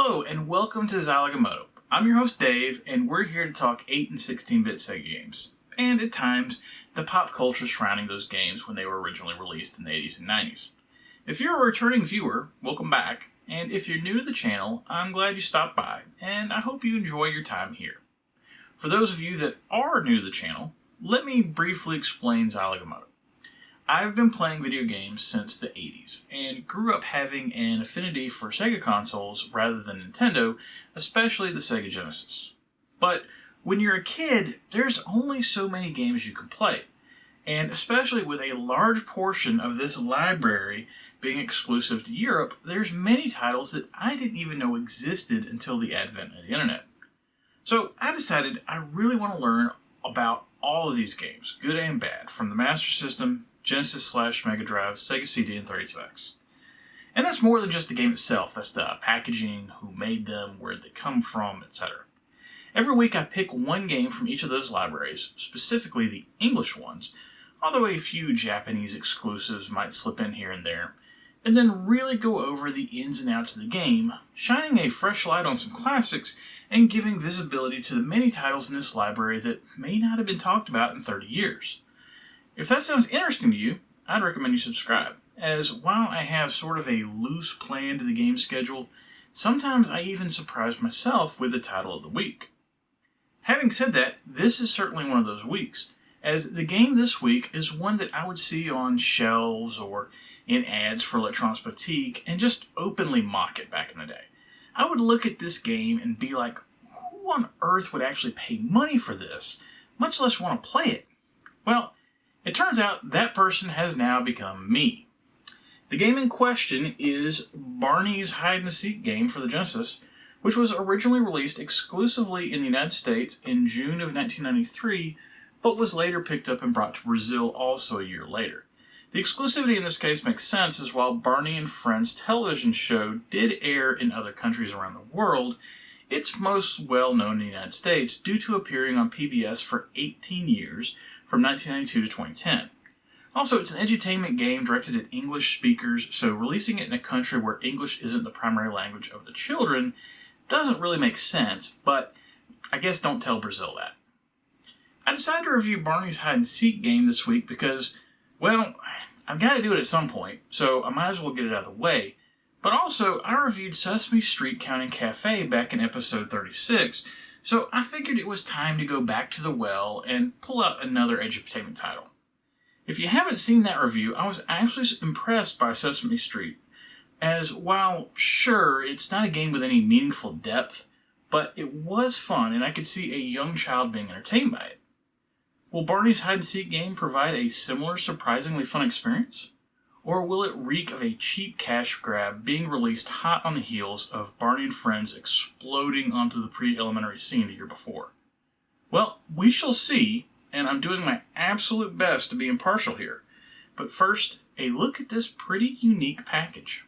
Hello and welcome to Zilog and Moto. I'm your host Dave and we're here to talk 8 and 16-bit Sega games, and at times the pop culture surrounding those games when they were originally released in the 80s and 90s. If you're a returning viewer, welcome back, and if you're new to the channel, I'm glad you stopped by, and I hope you enjoy your time here. For those of you that are new to the channel, let me briefly explain Zilog and Moto. I've been playing video games since the 80s, and grew up having an affinity for Sega consoles rather than Nintendo, especially the Sega Genesis. But when you're a kid, there's only so many games you can play, and especially with a large portion of this library being exclusive to Europe, there's many titles that I didn't even know existed until the advent of the internet. So I decided I really want to learn about all of these games, good and bad, from the Master System, Genesis/Mega Drive, Sega CD, and 32X. And that's more than just the game itself. That's the packaging, who made them, where they come from, etc. Every week I pick one game from each of those libraries, specifically the English ones, although a few Japanese exclusives might slip in here and there, and then really go over the ins and outs of the game, shining a fresh light on some classics, and giving visibility to the many titles in this library that may not have been talked about in 30 years. If that sounds interesting to you, I'd recommend you subscribe, as while I have sort of a loose plan to the game schedule, sometimes I even surprise myself with the title of the week. Having said that, this is certainly one of those weeks, as the game this week is one that I would see on shelves or in ads for Electronics Boutique and just openly mock it back in the day. I would look at this game and be like, who on earth would actually pay money for this, much less want to play it? Well, it turns out that person has now become me. The game in question is Barney's hide-and-seek game for the Genesis, which was originally released exclusively in the United States in June of 1993, but was later picked up and brought to Brazil also a year later. The exclusivity in this case makes sense, as while Barney and Friends television show did air in other countries around the world, it's most well known in the United States due to appearing on PBS for 18 years, from 1992 to 2010. Also, it's an edutainment game directed at English speakers, so releasing it in a country where English isn't the primary language of the children doesn't really make sense, but I guess don't tell Brazil that. I decided to review Barney's hide-and-seek game this week because, well, I've got to do it at some point, so I might as well get it out of the way. But also, I reviewed Sesame Street Counting Cafe back in episode 36, so I figured it was time to go back to the well and pull out another edutainment title. If you haven't seen that review, I was actually impressed by Sesame Street, as while, sure, it's not a game with any meaningful depth, but it was fun and I could see a young child being entertained by it. Will Barney's hide-and-seek game provide a similar surprisingly fun experience? Or will it reek of a cheap cash grab being released hot on the heels of Barney and Friends exploding onto the pre-elementary scene the year before? Well, we shall see, and I'm doing my absolute best to be impartial here. But first, a look at this pretty unique package.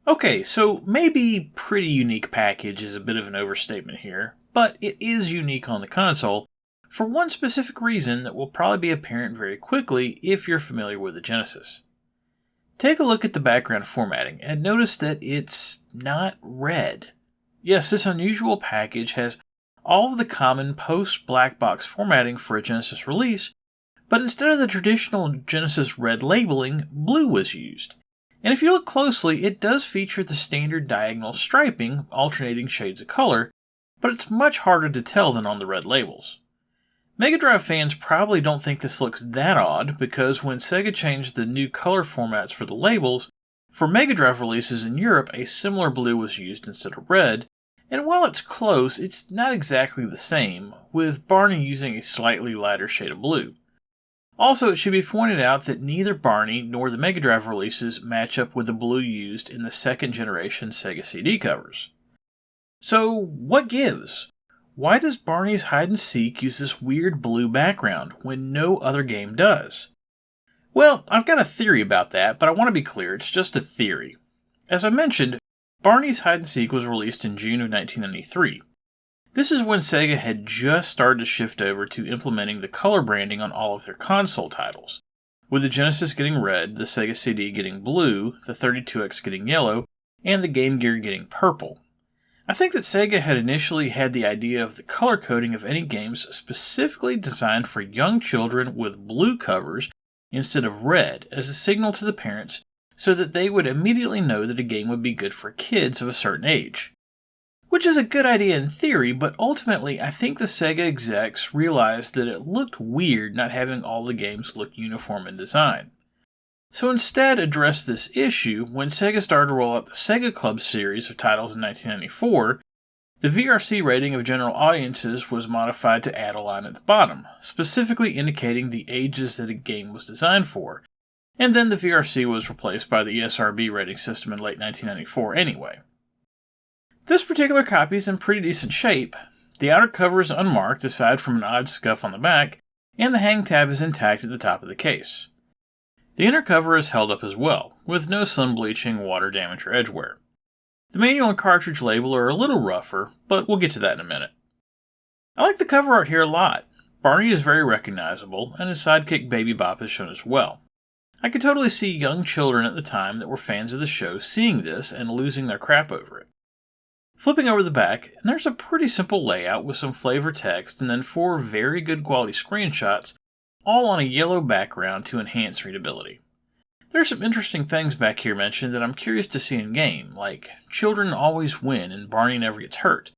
Okay, so maybe pretty unique package is a bit of an overstatement here, but it is unique on the console for one specific reason that will probably be apparent very quickly if you're familiar with the Genesis. Take a look at the background formatting and notice that it's not red. Yes, this unusual package has all of the common post-black box formatting for a Genesis release, but instead of the traditional Genesis red labeling, blue was used. And if you look closely, it does feature the standard diagonal striping, alternating shades of color, but it's much harder to tell than on the red labels. Mega Drive fans probably don't think this looks that odd, because when Sega changed the new color formats for the labels, for Mega Drive releases in Europe a similar blue was used instead of red, and while it's close, it's not exactly the same, with Barney using a slightly lighter shade of blue. Also, it should be pointed out that neither Barney nor the Mega Drive releases match up with the blue used in the second generation Sega CD covers. So, what gives? Why does Barney's hide-and-seek use this weird blue background when no other game does? Well, I've got a theory about that, but I want to be clear, it's just a theory. As I mentioned, Barney's hide-and-seek was released in June of 1993. This is when Sega had just started to shift over to implementing the color branding on all of their console titles, with the Genesis getting red, the Sega CD getting blue, the 32X getting yellow, and the Game Gear getting purple. I think that Sega had initially had the idea of the color coding of any games specifically designed for young children with blue covers instead of red as a signal to the parents so that they would immediately know that a game would be good for kids of a certain age. Which is a good idea in theory, but ultimately I think the Sega execs realized that it looked weird not having all the games look uniform in design. So instead addressed this issue when Sega started to roll out the Sega Club series of titles in 1994. The VRC rating of general audiences was modified to add a line at the bottom, specifically indicating the ages that a game was designed for, and then the VRC was replaced by the ESRB rating system in late 1994 anyway. This particular copy is in pretty decent shape. The outer cover is unmarked aside from an odd scuff on the back, and the hang tab is intact at the top of the case. The inner cover is held up as well, with no sun bleaching, water damage, or edge wear. The manual and cartridge label are a little rougher, but we'll get to that in a minute. I like the cover art here a lot. Barney is very recognizable, and his sidekick Baby Bop is shown as well. I could totally see young children at the time that were fans of the show seeing this and losing their crap over it. Flipping over the back, and there's a pretty simple layout with some flavor text and then 4 very good quality screenshots, all on a yellow background to enhance readability. There are some interesting things back here mentioned that I'm curious to see in game, like children always win and Barney never gets hurt,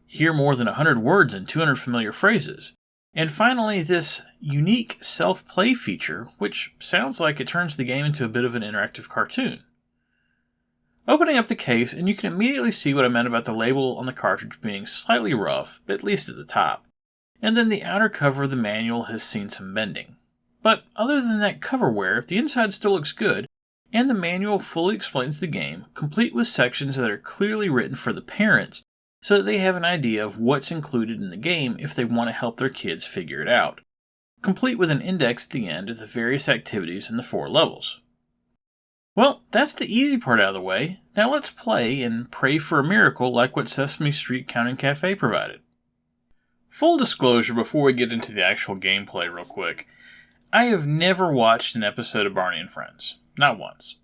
hear more than 100 words and 200 familiar phrases, and finally this unique self-play feature, which sounds like it turns the game into a bit of an interactive cartoon. Opening up the case, and you can immediately see what I meant about the label on the cartridge being slightly rough, at least at the top. And then the outer cover of the manual has seen some bending. But other than that cover wear, the inside still looks good, and the manual fully explains the game, complete with sections that are clearly written for the parents, so that they have an idea of what's included in the game if they want to help their kids figure it out. Complete with an index at the end of the various activities in the 4 levels. Well, that's the easy part out of the way. Now let's play and pray for a miracle like what Sesame Street Counting Cafe provided. Full disclosure before we get into the actual gameplay real quick, I have never watched an episode of Barney and Friends. Not once.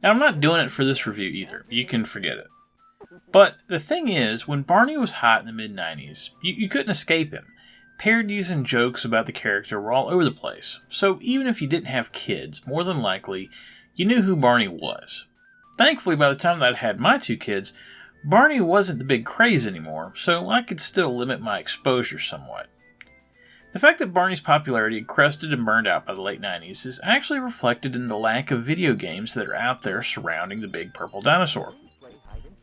And I'm not doing it for this review either. You can forget it. But the thing is, when Barney was hot in the mid-90s, you couldn't escape him. Parodies and jokes about the character were all over the place. So even if you didn't have kids, more than likely, you knew who Barney was. Thankfully, by the time that I'd had my 2 kids, Barney wasn't the big craze anymore, so I could still limit my exposure somewhat. The fact that Barney's popularity had crested and burned out by the late 90s is actually reflected in the lack of video games that are out there surrounding the big purple dinosaur.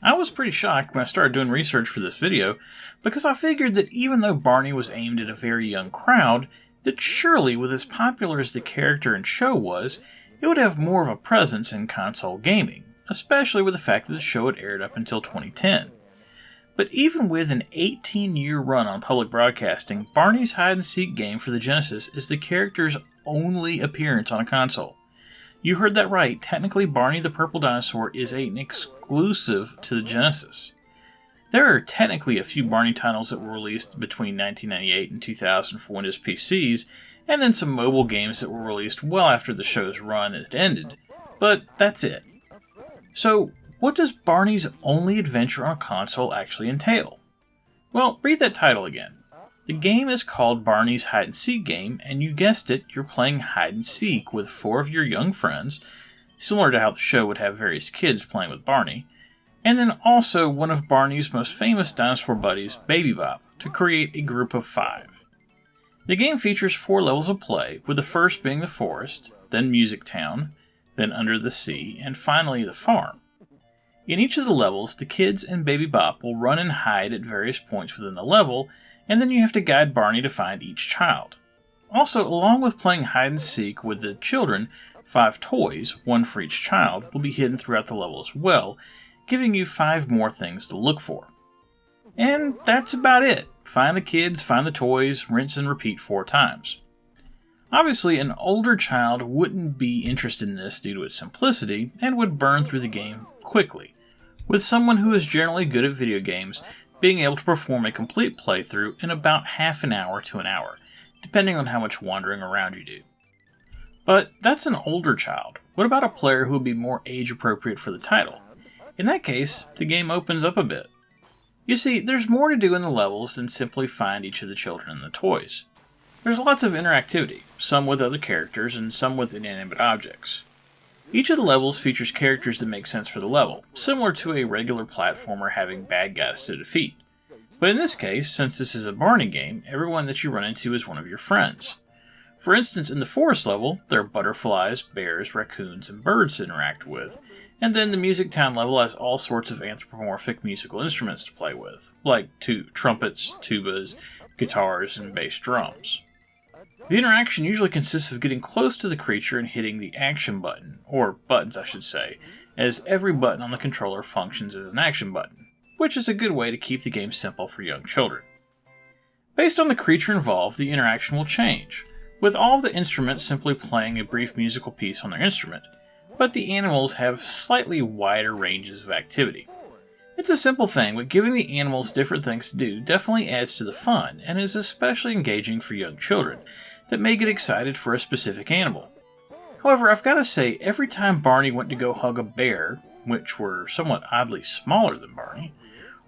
I was pretty shocked when I started doing research for this video, because I figured that even though Barney was aimed at a very young crowd, that surely with as popular as the character and show was, it would have more of a presence in console gaming, especially with the fact that the show had aired up until 2010. But even with an 18-year run on public broadcasting, Barney's hide-and-seek game for the Genesis is the character's only appearance on a console. You heard that right, technically Barney the Purple Dinosaur is an exclusive to the Genesis. There are technically a few Barney titles that were released between 1998 and 2000 for Windows PCs, and then some mobile games that were released well after the show's run had ended, but that's it. So, what does Barney's only adventure on a console actually entail? Well, read that title again. The game is called Barney's Hide-and-Seek Game, and you guessed it, you're playing hide-and-seek with 4 of your young friends, similar to how the show would have various kids playing with Barney, and then also one of Barney's most famous dinosaur buddies, Baby Bop, to create a group of 5. The game features 4 levels of play, with the first being the forest, then Music Town, then Under the Sea, and finally the farm. In each of the levels, the kids and Baby Bop will run and hide at various points within the level, and then you have to guide Barney to find each child. Also, along with playing hide-and-seek with the children, 5 toys, 1 for each child, will be hidden throughout the level as well, giving you 5 more things to look for. And that's about it. Find the kids, find the toys, rinse and repeat 4 times. Obviously, an older child wouldn't be interested in this due to its simplicity, and would burn through the game quickly, with someone who is generally good at video games being able to perform a complete playthrough in about half an hour to an hour, depending on how much wandering around you do. But that's an older child. What about a player who would be more age appropriate for the title? In that case, the game opens up a bit. You see, there's more to do in the levels than simply find each of the children and the toys. There's lots of interactivity, some with other characters and some with inanimate objects. Each of the levels features characters that make sense for the level, similar to a regular platformer having bad guys to defeat. But in this case, since this is a Barney game, everyone that you run into is one of your friends. For instance, in the forest level, there are butterflies, bears, raccoons, and birds to interact with, and then the Music Town level has all sorts of anthropomorphic musical instruments to play with, like trumpets, tubas, guitars, and bass drums. The interaction usually consists of getting close to the creature and hitting the action button, or buttons I should say, as every button on the controller functions as an action button, which is a good way to keep the game simple for young children. Based on the creature involved, the interaction will change, with all of the instruments simply playing a brief musical piece on their instrument, but the animals have slightly wider ranges of activity. It's a simple thing, but giving the animals different things to do definitely adds to the fun, and is especially engaging for young children that may get excited for a specific animal. However, I've got to say, every time Barney went to go hug a bear, which were somewhat oddly smaller than Barney,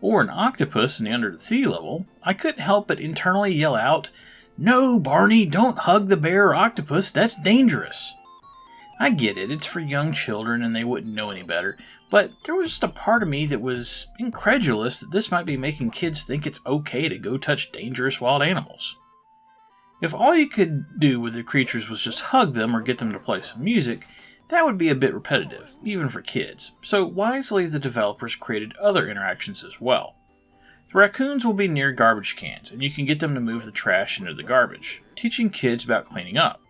or an octopus in the Under the Sea level, I couldn't help but internally yell out, "No, Barney, don't hug the bear or octopus, that's dangerous." I get it, it's for young children and they wouldn't know any better, but there was just a part of me that was incredulous that this might be making kids think it's okay to go touch dangerous wild animals. If all you could do with the creatures was just hug them or get them to play some music, that would be a bit repetitive, even for kids, so wisely the developers created other interactions as well. The raccoons will be near garbage cans, and you can get them to move the trash into the garbage, teaching kids about cleaning up.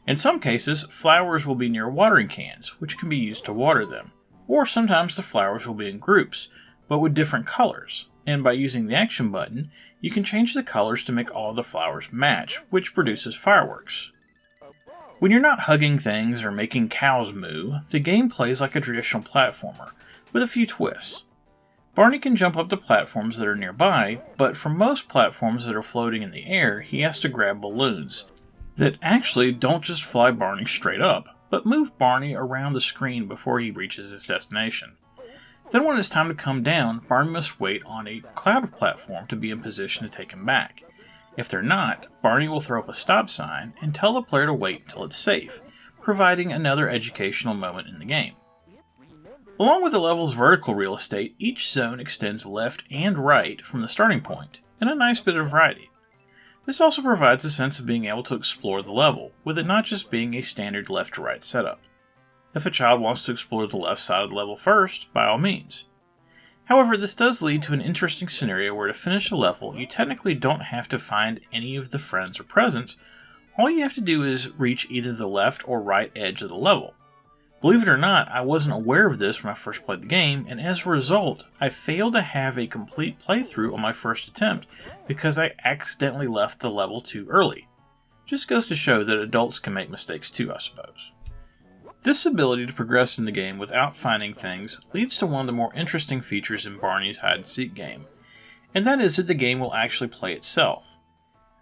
In some cases, flowers will be near watering cans, which can be used to water them, or sometimes the flowers will be in groups, but with different colors, and by using the action button, you can change the colors to make all the flowers match, which produces fireworks. When you're not hugging things or making cows moo, the game plays like a traditional platformer, with a few twists. Barney can jump up to platforms that are nearby, but for most platforms that are floating in the air, he has to grab balloons that actually don't just fly Barney straight up, but move Barney around the screen before he reaches his destination. Then when it's time to come down, Barney must wait on a cloud platform to be in position to take him back. If they're not, Barney will throw up a stop sign and tell the player to wait until it's safe, providing another educational moment in the game. Along with the level's vertical real estate, each zone extends left and right from the starting point, and a nice bit of variety. This also provides a sense of being able to explore the level, with it not just being a standard left-to-right setup. If a child wants to explore the left side of the level first, by all means. However, this does lead to an interesting scenario where to finish a level, you technically don't have to find any of the friends or presents. All you have to do is reach either the left or right edge of the level. Believe it or not, I wasn't aware of this when I first played the game, and as a result, I failed to have a complete playthrough on my first attempt because I accidentally left the level too early. Just goes to show that adults can make mistakes too, I suppose. This ability to progress in the game without finding things leads to one of the more interesting features in Barney's hide-and-seek game, and that is that the game will actually play itself.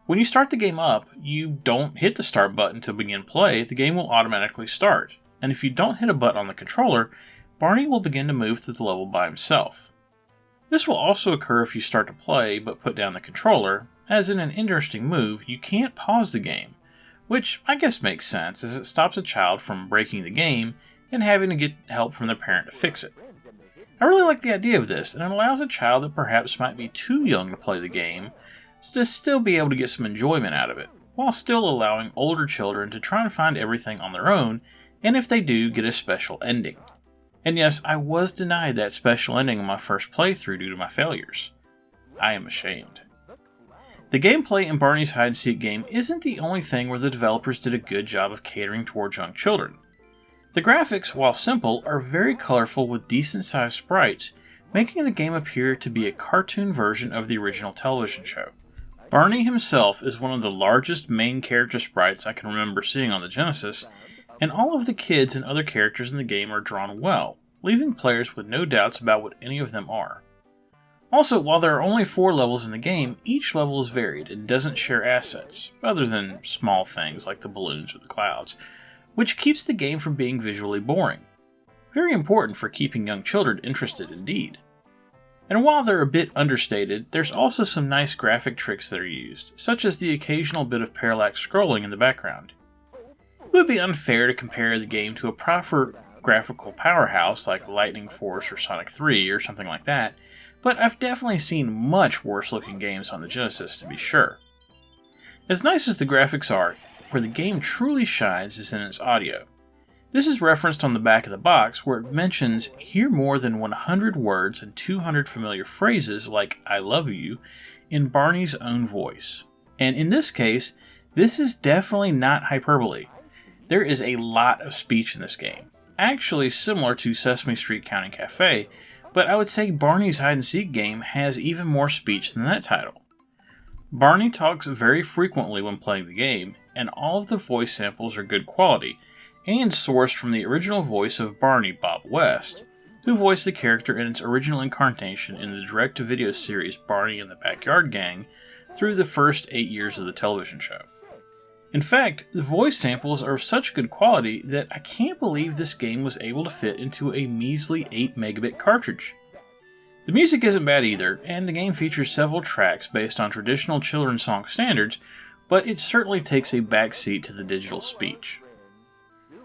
When you start the game up, you don't hit the start button to begin play, the game will automatically start. And if you don't hit a button on the controller, Barney will begin to move through the level by himself. This will also occur if you start to play but put down the controller, as in an interesting move, you can't pause the game, which I guess makes sense as it stops a child from breaking the game and having to get help from their parent to fix it. I really like the idea of this, and it allows a child that perhaps might be too young to play the game to still be able to get some enjoyment out of it, while still allowing older children to try and find everything on their own, and if they do, get a special ending. And yes, I was denied that special ending on my first playthrough due to my failures. I am ashamed. The gameplay in Barney's hide-and-seek game isn't the only thing where the developers did a good job of catering towards young children. The graphics, while simple, are very colorful with decent-sized sprites, making the game appear to be a cartoon version of the original television show. Barney himself is one of the largest main character sprites I can remember seeing on the Genesis, and all of the kids and other characters in the game are drawn well, leaving players with no doubts about what any of them are. Also, while there are only 4 levels in the game, each level is varied and doesn't share assets, other than small things like the balloons or the clouds, which keeps the game from being visually boring. Very important for keeping young children interested indeed. And while they're a bit understated, there's also some nice graphic tricks that are used, such as the occasional bit of parallax scrolling in the background. It would be unfair to compare the game to a proper graphical powerhouse like Lightning Force or Sonic 3 or something like that, but I've definitely seen much worse looking games on the Genesis to be sure. As nice as the graphics are, where the game truly shines is in its audio. This is referenced on the back of the box where it mentions hear more than 100 words and 200 familiar phrases like I love you in Barney's own voice. And in this case, this is definitely not hyperbole. There is a lot of speech in this game, actually similar to Sesame Street Counting Cafe, but I would say Barney's hide and seek game has even more speech than that title. Barney talks very frequently when playing the game, and all of the voice samples are good quality, and sourced from the original voice of Barney, Bob West, who voiced the character in its original incarnation in the direct-to-video series Barney and the Backyard Gang through the first 8 years of the television show. In fact, the voice samples are of such good quality that I can't believe this game was able to fit into a measly 8 megabit cartridge. The music isn't bad either, and the game features several tracks based on traditional children's song standards, but it certainly takes a backseat to the digital speech.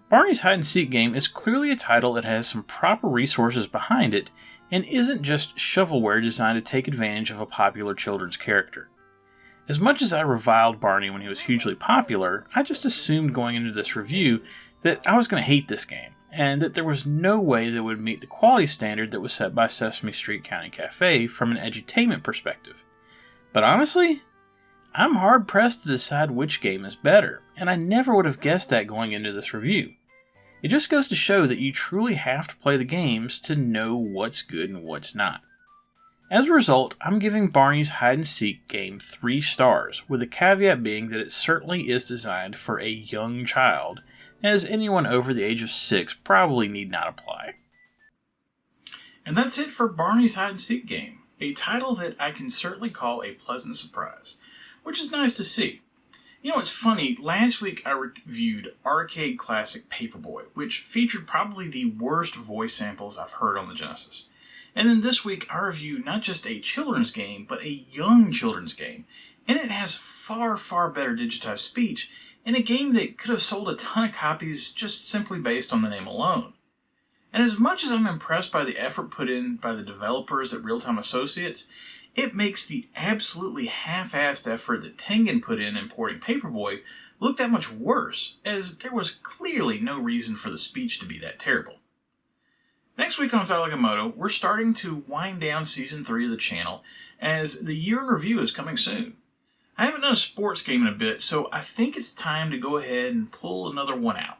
Barney's hide and seek game is clearly a title that has some proper resources behind it and isn't just shovelware designed to take advantage of a popular children's character. As much as I reviled Barney when he was hugely popular, I just assumed going into this review that I was going to hate this game, and that there was no way that it would meet the quality standard that was set by Sesame Street Counting Cafe from an edutainment perspective. But honestly, I'm hard pressed to decide which game is better, and I never would have guessed that going into this review. It just goes to show that you truly have to play the games to know what's good and what's not. As a result, I'm giving Barney's hide and seek game 3 stars, with the caveat being that it certainly is designed for a young child, as anyone over the age of 6 probably need not apply. And that's it for Barney's hide and seek game, a title that I can certainly call a pleasant surprise, which is nice to see. You know, it's funny, last week I reviewed arcade classic Paperboy, which featured probably the worst voice samples I've heard on the Genesis. And then this week I reviewed not just a children's game, but a young children's game, and it has far, far better digitized speech, in a game that could have sold a ton of copies just simply based on the name alone. And as much as I'm impressed by the effort put in by the developers at Real Time Associates, it makes the absolutely half-assed effort that Tengen put in porting Paperboy look that much worse, as there was clearly no reason for the speech to be that terrible. Next week on Zilog and Moto, we're starting to wind down Season 3 of the channel, as the year in review is coming soon. I haven't done a sports game in a bit, so I think it's time to go ahead and pull another one out.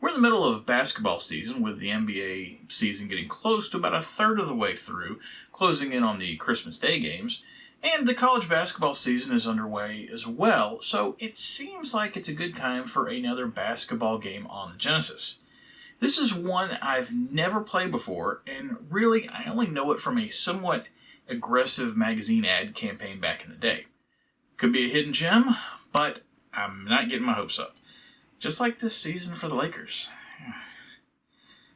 We're in the middle of basketball season, with the NBA season getting close to about a third of the way through, closing in on the Christmas Day games, and the college basketball season is underway as well, so it seems like it's a good time for another basketball game on the Genesis. This is one I've never played before, and really I only know it from a somewhat aggressive magazine ad campaign back in the day. Could be a hidden gem, but I'm not getting my hopes up. Just like this season for the Lakers.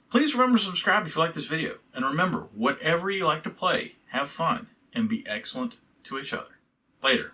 Please remember to subscribe if you like this video. And remember, whatever you like to play, have fun and be excellent to each other. Later.